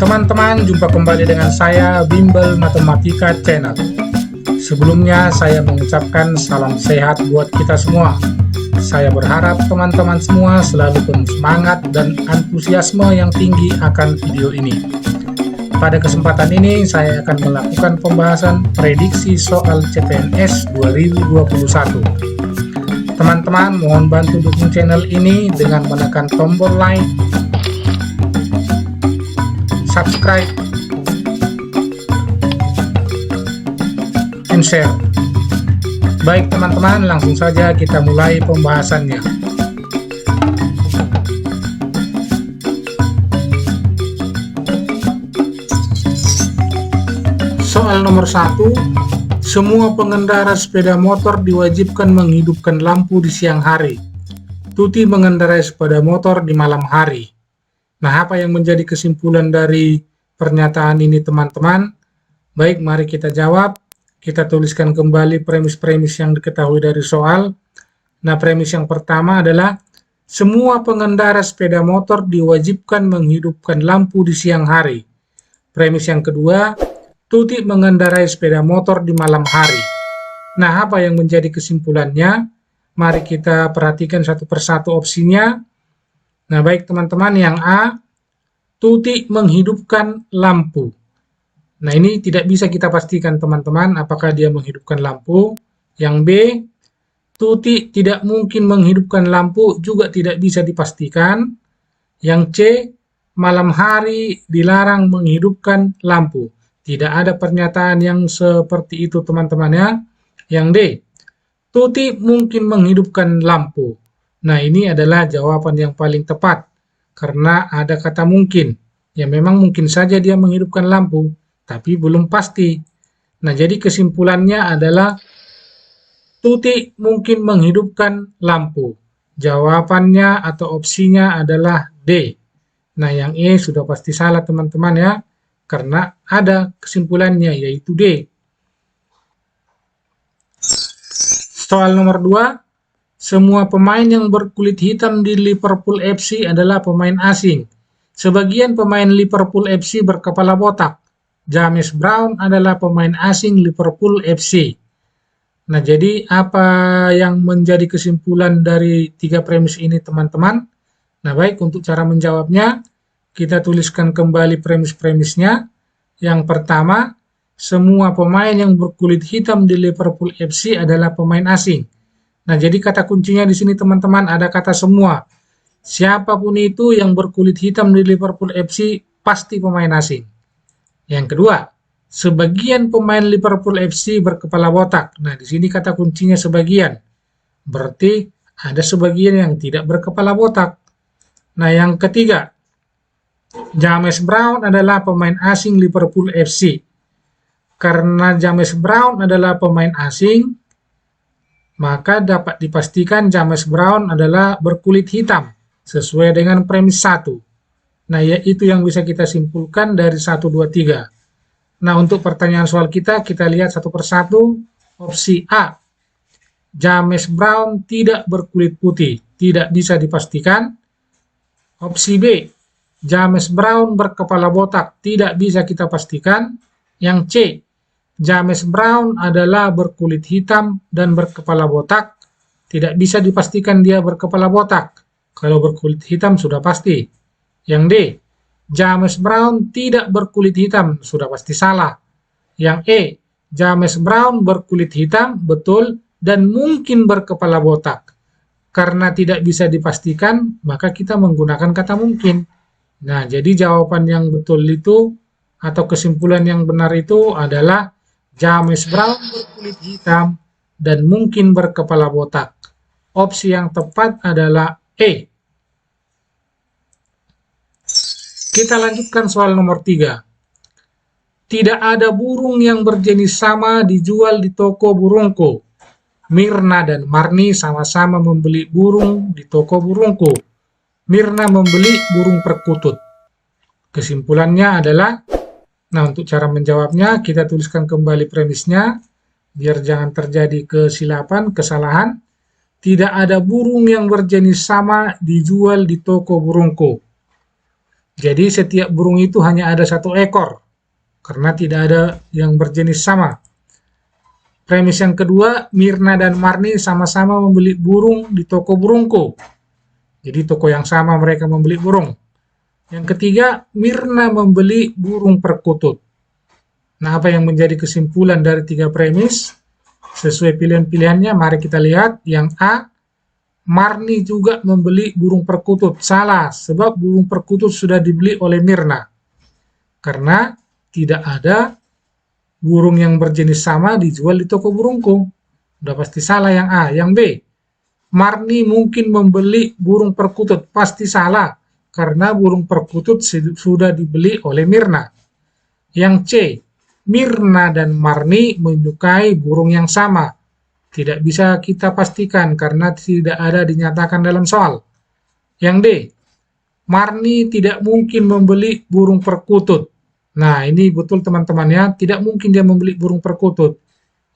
Teman-teman, jumpa kembali dengan saya, Bimbel Matematika Channel. Sebelumnya, saya mengucapkan salam sehat buat kita semua. Saya berharap teman-teman semua selalu penuh semangat dan antusiasme yang tinggi akan video ini. Pada kesempatan ini, saya akan melakukan pembahasan prediksi soal CPNS 2021. Teman-teman, mohon bantu dukung channel ini dengan menekan tombol like, subscribe, and share. Baik teman-teman, langsung saja kita mulai pembahasannya. Soal nomor 1, semua pengendara sepeda motor diwajibkan menghidupkan lampu di siang hari. Tuti mengendarai sepeda motor di malam hari. Nah, apa yang menjadi kesimpulan dari pernyataan ini teman-teman? Baik, mari kita jawab. Kita tuliskan kembali premis-premis yang diketahui dari soal. Nah, premis yang pertama adalah semua pengendara sepeda motor diwajibkan menghidupkan lampu di siang hari. Premis yang kedua, Tuti mengendarai sepeda motor di malam hari. Nah, apa yang menjadi kesimpulannya? Mari kita perhatikan satu persatu opsinya. Nah, baik teman-teman, yang A, Tuti menghidupkan lampu. Nah, ini tidak bisa kita pastikan teman-teman apakah dia menghidupkan lampu. Yang B, Tuti tidak mungkin menghidupkan lampu, juga tidak bisa dipastikan. Yang C, malam hari dilarang menghidupkan lampu. Tidak ada pernyataan yang seperti itu teman-teman ya. Yang D, Tuti mungkin menghidupkan lampu. Nah, ini adalah jawaban yang paling tepat, karena ada kata mungkin. Ya, memang mungkin saja dia menghidupkan lampu, tapi belum pasti. Nah, jadi kesimpulannya adalah Tuti mungkin menghidupkan lampu. Jawabannya atau opsinya adalah D. Nah, yang E sudah pasti salah teman-teman ya, karena ada kesimpulannya yaitu D. Soal nomor 2. Semua pemain yang berkulit hitam di Liverpool FC adalah pemain asing. Sebagian pemain Liverpool FC berkepala botak. James Brown adalah pemain asing Liverpool FC. Nah, jadi apa yang menjadi kesimpulan dari 3 premis ini teman-teman? Nah, baik, untuk cara menjawabnya, kita tuliskan kembali premis-premisnya. Yang pertama, semua pemain yang berkulit hitam di Liverpool FC adalah pemain asing. Nah, jadi kata kuncinya di sini teman-teman ada kata semua. Siapapun itu yang berkulit hitam di Liverpool FC pasti pemain asing. Yang kedua, sebagian pemain Liverpool FC berkepala botak. Nah, di sini kata kuncinya sebagian. Berarti ada sebagian yang tidak berkepala botak. Nah, yang ketiga, James Brown adalah pemain asing Liverpool FC. Karena James Brown adalah pemain asing, maka dapat dipastikan James Brown adalah berkulit hitam, sesuai dengan premis 1. Nah, yaitu yang bisa kita simpulkan dari 1, 2, 3. Nah, untuk pertanyaan soal kita lihat satu persatu. Opsi A, James Brown tidak berkulit putih, tidak bisa dipastikan. Opsi B, James Brown berkepala botak, tidak bisa kita pastikan. Yang C, James Brown adalah berkulit hitam dan berkepala botak. Tidak bisa dipastikan dia berkepala botak. Kalau berkulit hitam sudah pasti. Yang D, James Brown tidak berkulit hitam, sudah pasti salah. Yang E, James Brown berkulit hitam, betul, dan mungkin berkepala botak. Karena tidak bisa dipastikan, maka kita menggunakan kata mungkin. Nah, jadi jawaban yang betul itu, atau kesimpulan yang benar itu adalah James Brown berkulit hitam dan mungkin berkepala botak. Opsi yang tepat adalah E. Kita lanjutkan soal nomor 3. Tidak ada burung yang berjenis sama dijual di toko burungku. Mirna dan Marni sama-sama membeli burung di toko burungku. Mirna membeli burung perkutut. Kesimpulannya adalah, nah, untuk cara menjawabnya, kita tuliskan kembali premisnya, biar jangan terjadi kesilapan, kesalahan. Tidak ada burung yang berjenis sama dijual di toko burungku. Jadi setiap burung itu hanya ada satu ekor, karena tidak ada yang berjenis sama. Premis yang kedua, Mirna dan Marni sama-sama membeli burung di toko burungku. Jadi toko yang sama mereka membeli burung. Yang ketiga, Mirna membeli burung perkutut. Nah, apa yang menjadi kesimpulan dari tiga premis? Sesuai pilihan-pilihannya, mari kita lihat. Yang A, Marni juga membeli burung perkutut. Salah, sebab burung perkutut sudah dibeli oleh Mirna. Karena tidak ada burung yang berjenis sama dijual di toko burungku. Udah pasti salah yang A. Yang B, Marni mungkin membeli burung perkutut. Pasti salah, karena burung perkutut sudah dibeli oleh Mirna. Yang C, Mirna dan Marni menyukai burung yang sama. Tidak bisa kita pastikan karena tidak ada dinyatakan dalam soal. Yang D, Marni tidak mungkin membeli burung perkutut. Nah, ini betul teman-teman ya, tidak mungkin dia membeli burung perkutut.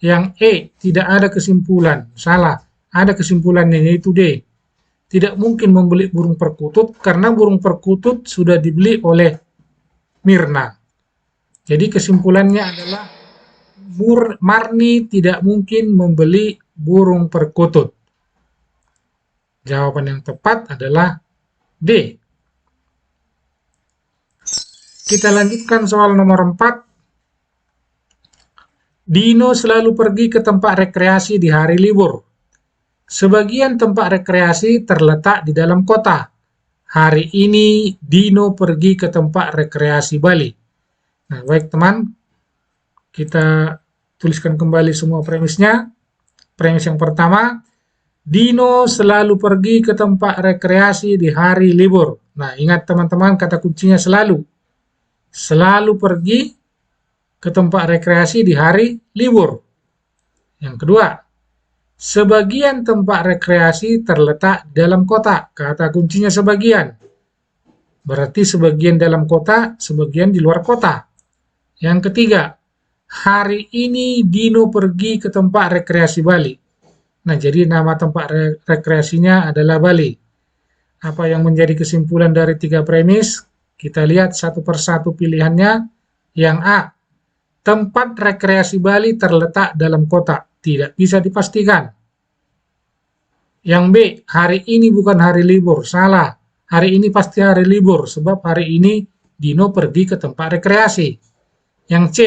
Yang E, tidak ada kesimpulan. Salah, ada kesimpulannya yaitu D. Tidak mungkin membeli burung perkutut karena burung perkutut sudah dibeli oleh Mirna. Jadi kesimpulannya adalah Marni tidak mungkin membeli burung perkutut. Jawaban yang tepat adalah D. Kita lanjutkan soal nomor 4. Dino selalu pergi ke tempat rekreasi di hari libur. Sebagian tempat rekreasi terletak di dalam kota. Hari ini Dino pergi ke tempat rekreasi Bali. Nah, baik teman, kita tuliskan kembali semua premisnya. Premis yang pertama, Dino selalu pergi ke tempat rekreasi di hari libur. Nah, ingat teman-teman, kata kuncinya selalu. Selalu pergi ke tempat rekreasi di hari libur. Yang kedua, sebagian tempat rekreasi terletak dalam kota. Kata kuncinya sebagian. Berarti sebagian dalam kota, sebagian di luar kota. Yang ketiga, hari ini Dino pergi ke tempat rekreasi Bali. Nah, jadi nama tempat rekreasinya adalah Bali. Apa yang menjadi kesimpulan dari tiga premis? Kita lihat satu persatu pilihannya. Yang A, tempat rekreasi Bali terletak dalam kota. Tidak bisa dipastikan. Yang B, hari ini bukan hari libur. Salah. Hari ini pasti hari libur, sebab hari ini Dino pergi ke tempat rekreasi. Yang C,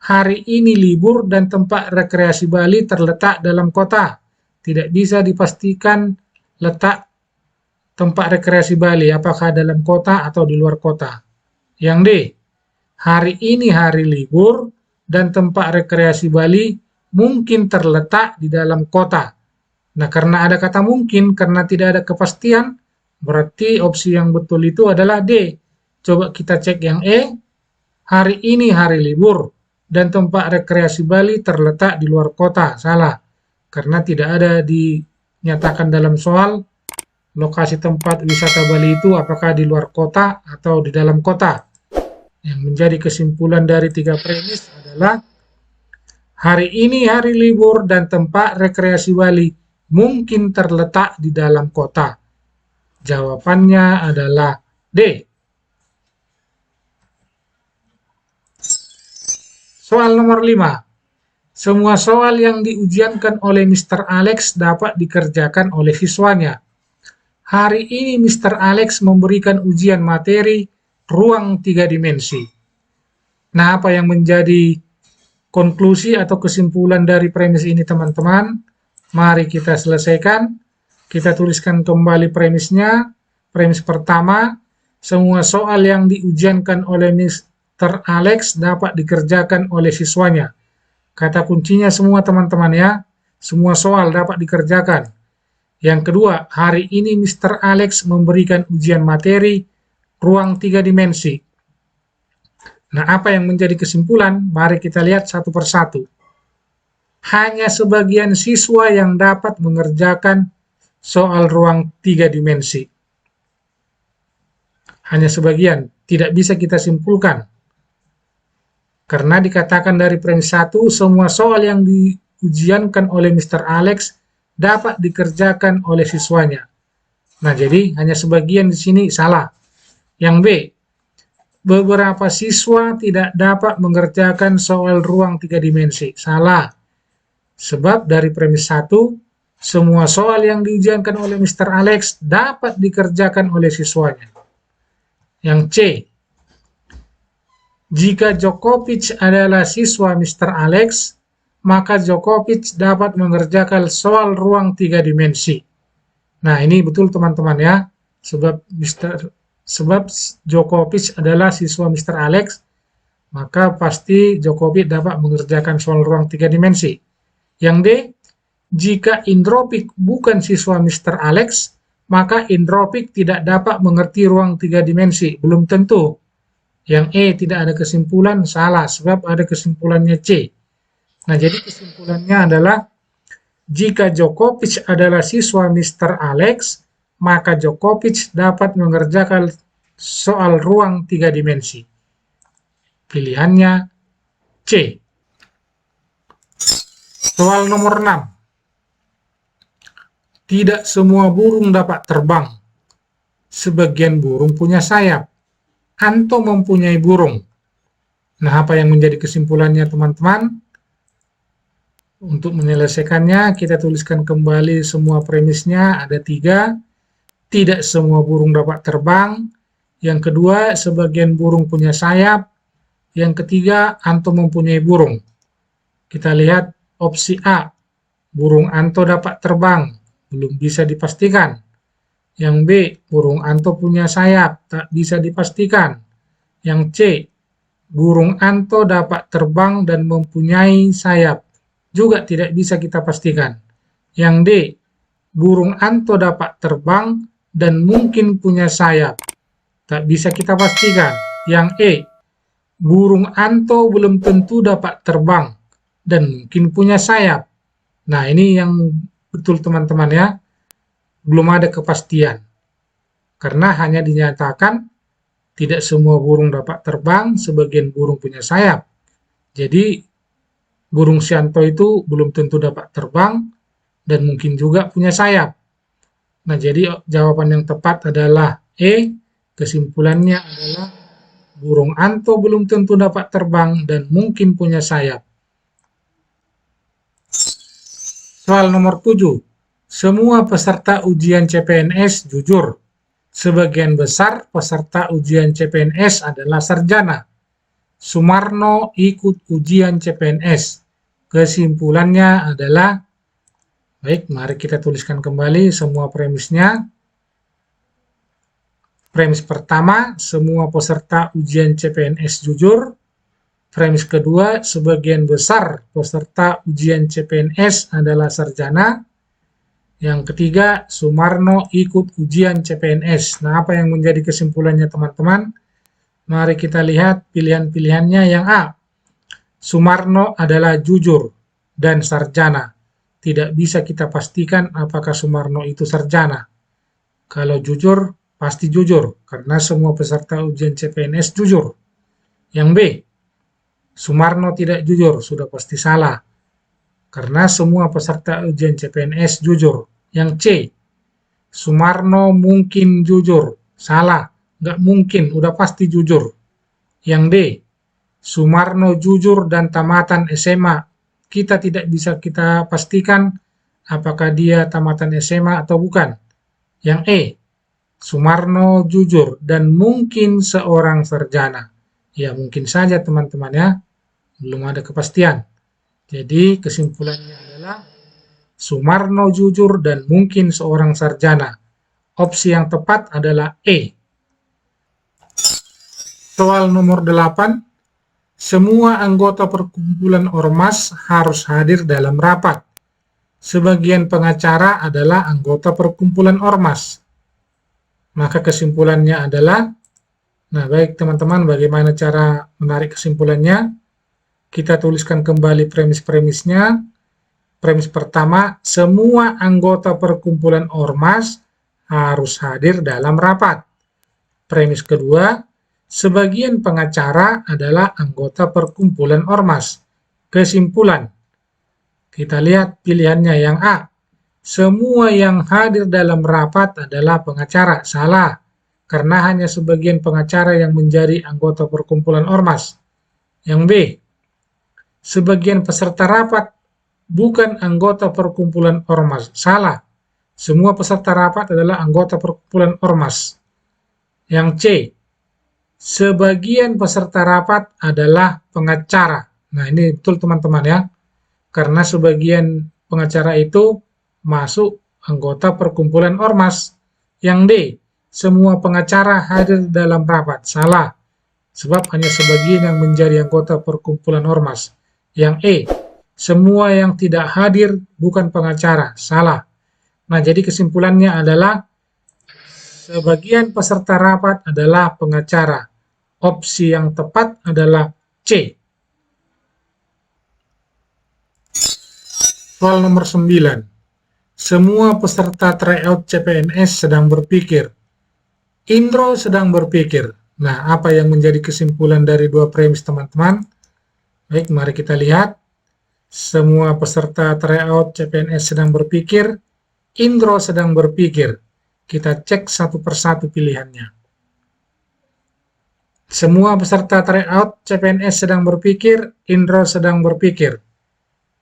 hari ini libur dan tempat rekreasi Bali terletak dalam kota. Tidak bisa dipastikan letak tempat rekreasi Bali, apakah dalam kota atau di luar kota. Yang D, hari ini hari libur dan tempat rekreasi Bali mungkin terletak di dalam kota. Nah, karena ada kata mungkin, karena tidak ada kepastian, berarti opsi yang betul itu adalah D. Coba kita cek yang E, hari ini hari libur dan tempat rekreasi Bali terletak di luar kota. Salah, karena tidak ada dinyatakan dalam soal lokasi tempat wisata Bali itu apakah di luar kota atau di dalam kota. Yang menjadi kesimpulan dari tiga premis adalah hari ini hari libur dan tempat rekreasi Bali mungkin terletak di dalam kota. Jawabannya adalah D. Soal nomor 5. Semua soal yang diujiankan oleh Mr. Alex dapat dikerjakan oleh siswanya. Hari ini Mr. Alex memberikan ujian materi ruang 3 dimensi. Nah, apa yang menjadi konklusi atau kesimpulan dari premis ini teman-teman? Mari kita selesaikan. Kita tuliskan kembali premisnya. Premis pertama, semua soal yang diujiankan oleh Mr. Alex dapat dikerjakan oleh siswanya. Kata kuncinya semua teman-teman ya. Semua soal dapat dikerjakan. Yang kedua, hari ini Mr. Alex memberikan ujian materi ruang 3 dimensi. Nah, apa yang menjadi kesimpulan? Mari kita lihat satu persatu. Hanya sebagian siswa yang dapat mengerjakan soal ruang 3 dimensi. Hanya sebagian, tidak bisa kita simpulkan. Karena dikatakan dari premis 1, semua soal yang diujiankan oleh Mr. Alex dapat dikerjakan oleh siswanya. Nah, jadi hanya sebagian di sini salah. Yang B, beberapa siswa tidak dapat mengerjakan soal ruang 3 dimensi. Salah. Sebab dari premis 1, semua soal yang diujiankan oleh Mr. Alex dapat dikerjakan oleh siswanya. Yang C, jika Djokovic adalah siswa Mr. Alex, maka Djokovic dapat mengerjakan soal ruang 3 dimensi. Nah, ini betul teman-teman ya. Sebab Djokovic adalah siswa Mr. Alex, maka pasti Djokovic dapat mengerjakan soal ruang 3 dimensi. Yang D, jika Indropik bukan siswa Mr. Alex, maka Indropik tidak dapat mengerti ruang 3 dimensi. Belum tentu. Yang E, tidak ada kesimpulan, salah, sebab ada kesimpulannya C. Nah, jadi kesimpulannya adalah jika Djokovic adalah siswa Mr. Alex, maka Djokovic dapat mengerjakan soal ruang 3 dimensi. Pilihannya C. Soal nomor 6. Tidak semua burung dapat terbang. Sebagian burung punya sayap. Anto mempunyai burung. Nah, apa yang menjadi kesimpulannya teman-teman? Untuk menyelesaikannya, kita tuliskan kembali semua premisnya, ada 3. Tidak semua burung dapat terbang. Yang kedua, sebagian burung punya sayap. Yang ketiga, Anto mempunyai burung. Kita lihat opsi A, burung Anto dapat terbang, belum bisa dipastikan. Yang B, burung Anto punya sayap, tak bisa dipastikan. Yang C, burung Anto dapat terbang dan mempunyai sayap, juga tidak bisa kita pastikan. Yang D, burung Anto dapat terbang dan mungkin punya sayap, tak bisa kita pastikan. Yang E, burung Anto belum tentu dapat terbang dan mungkin punya sayap. Nah, ini yang betul teman-teman ya. Belum ada kepastian. Karena hanya dinyatakan tidak semua burung dapat terbang, sebagian burung punya sayap. Jadi, burung Sianto itu belum tentu dapat terbang dan mungkin juga punya sayap. Nah, jadi jawaban yang tepat adalah E. Kesimpulannya adalah burung Anto belum tentu dapat terbang dan mungkin punya sayap. Soal nomor 7. Semua peserta ujian CPNS jujur. Sebagian besar peserta ujian CPNS adalah sarjana. Sumarno ikut ujian CPNS. Kesimpulannya adalah, baik, mari kita tuliskan kembali semua premisnya. Premis pertama, semua peserta ujian CPNS jujur. Premis kedua, sebagian besar peserta ujian CPNS adalah sarjana. Yang ketiga, Sumarno ikut ujian CPNS. Nah, apa yang menjadi kesimpulannya teman-teman? Mari kita lihat pilihan-pilihannya. Yang A, Sumarno adalah jujur dan sarjana. Tidak bisa kita pastikan apakah Sumarno itu sarjana. Kalau jujur, pasti jujur, karena semua peserta ujian CPNS jujur. Yang B, Sumarno tidak jujur, sudah pasti salah. Karena semua peserta ujian CPNS jujur. Yang C, Sumarno mungkin jujur, salah, nggak mungkin, udah pasti jujur. Yang D, Sumarno jujur dan tamatan SMA. Kita tidak bisa kita pastikan apakah dia tamatan SMA atau bukan. Yang E, Sumarno jujur dan mungkin seorang sarjana. Ya, mungkin saja teman-teman ya, belum ada kepastian. Jadi kesimpulannya adalah Sumarno jujur dan mungkin seorang sarjana. Opsi yang tepat adalah E. Soal nomor 8. Semua anggota perkumpulan ormas harus hadir dalam rapat. Sebagian pengacara adalah anggota perkumpulan ormas. Maka kesimpulannya adalah, nah baik teman-teman, bagaimana cara menarik kesimpulannya? Kita tuliskan kembali premis-premisnya. Premis pertama, semua anggota perkumpulan ormas harus hadir dalam rapat. Premis kedua, sebagian pengacara adalah anggota perkumpulan ormas. Kesimpulan, kita lihat pilihannya. Yang A, semua yang hadir dalam rapat adalah pengacara. Salah, karena hanya sebagian pengacara yang menjadi anggota perkumpulan ormas. Yang B, sebagian peserta rapat bukan anggota perkumpulan ormas. Salah. Semua peserta rapat adalah anggota perkumpulan ormas. Yang C, sebagian peserta rapat adalah pengacara. Nah, ini betul teman-teman ya. Karena sebagian pengacara itu masuk anggota perkumpulan ormas. Yang D, semua pengacara hadir dalam rapat. Salah, sebab hanya sebagian yang menjadi anggota perkumpulan ormas. Yang E, semua yang tidak hadir bukan pengacara. Salah. Nah, jadi kesimpulannya adalah sebagian peserta rapat adalah pengacara. Opsi yang tepat adalah C. Soal nomor 9. Semua peserta tryout CPNS sedang berpikir. Indro sedang berpikir. Nah, apa yang menjadi kesimpulan dari dua premis teman-teman? Baik, mari kita lihat. Semua peserta tryout CPNS sedang berpikir. Indro sedang berpikir. Kita cek satu persatu pilihannya. Semua peserta tryout CPNS sedang berpikir. Indro sedang berpikir.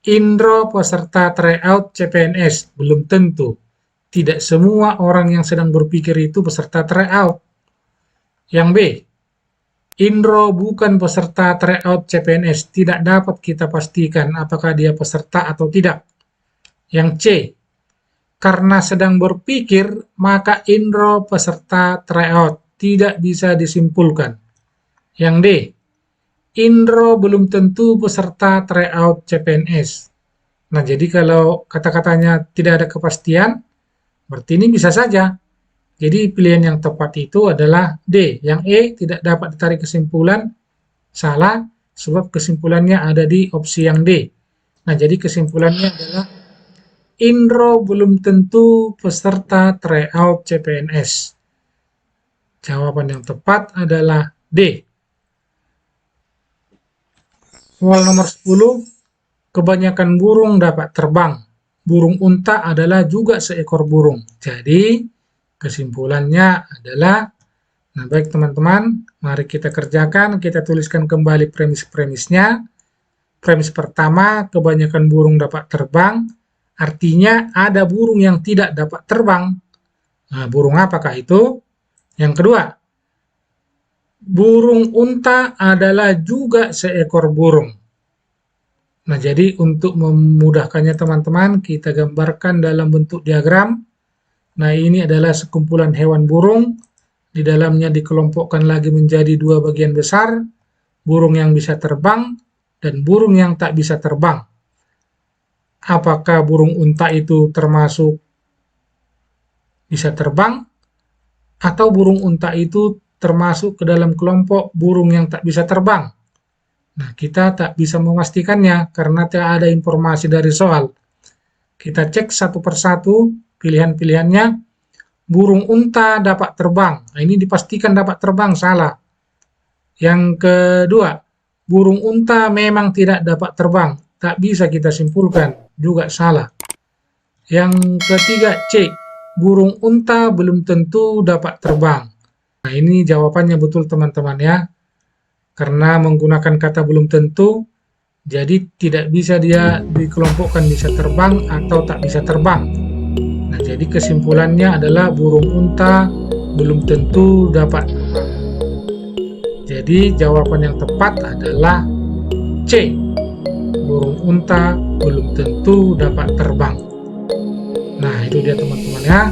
Indro peserta tryout CPNS, belum tentu. Tidak semua orang yang sedang berpikir itu peserta tryout. Yang B, Indro bukan peserta tryout CPNS, tidak dapat kita pastikan apakah dia peserta atau tidak. Yang C, karena sedang berpikir, maka Indro peserta tryout, tidak bisa disimpulkan. Yang D, Indro belum tentu peserta tryout CPNS. Nah, jadi kalau kata-katanya tidak ada kepastian, berarti ini bisa saja. Jadi pilihan yang tepat itu adalah D. Yang E tidak dapat ditarik kesimpulan, salah, sebab kesimpulannya ada di opsi yang D. Nah, jadi kesimpulannya adalah Indro belum tentu peserta tryout CPNS. Jawaban yang tepat adalah D. Soal nomor 10, kebanyakan burung dapat terbang. Burung unta adalah juga seekor burung. Jadi, kesimpulannya adalah, nah baik teman-teman, mari kita kerjakan, kita tuliskan kembali premis-premisnya. Premis pertama, kebanyakan burung dapat terbang, artinya ada burung yang tidak dapat terbang. Nah, burung apakah itu? Yang kedua, burung unta adalah juga seekor burung. Nah, jadi untuk memudahkannya teman-teman, kita gambarkan dalam bentuk diagram. Nah, ini adalah sekumpulan hewan burung. Di dalamnya dikelompokkan lagi menjadi dua bagian besar, burung yang bisa terbang dan burung yang tak bisa terbang. Apakah burung unta itu termasuk bisa terbang? Atau burung unta itu termasuk ke dalam kelompok burung yang tak bisa terbang? Nah, kita tak bisa memastikannya karena tidak ada informasi dari soal. Kita cek satu persatu pilihan-pilihannya. Burung unta dapat terbang. Nah, ini dipastikan dapat terbang, salah. Yang kedua, burung unta memang tidak dapat terbang. Tak bisa kita simpulkan, juga salah. Yang ketiga, C. Burung unta belum tentu dapat terbang. Nah, ini jawabannya betul teman-teman ya. Karena menggunakan kata belum tentu, jadi tidak bisa dia dikelompokkan bisa terbang atau tak bisa terbang. Nah, jadi kesimpulannya adalah burung unta belum tentu dapat terbang. Jadi jawaban yang tepat adalah C. Burung unta belum tentu dapat terbang. Nah, itu dia teman-teman ya.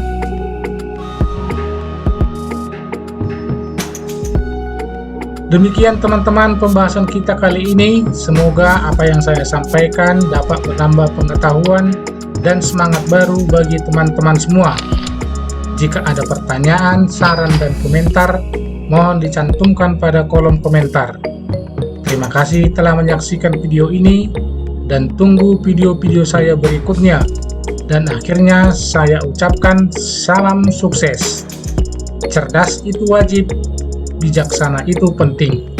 Demikian teman-teman pembahasan kita kali ini. Semoga apa yang saya sampaikan dapat menambah pengetahuan dan semangat baru bagi teman-teman semua. Jika ada pertanyaan, saran, dan komentar, mohon dicantumkan pada kolom komentar. Terima kasih telah menyaksikan video ini dan tunggu video-video saya berikutnya. Dan akhirnya saya ucapkan salam sukses. Cerdas itu wajib, bijaksana itu penting.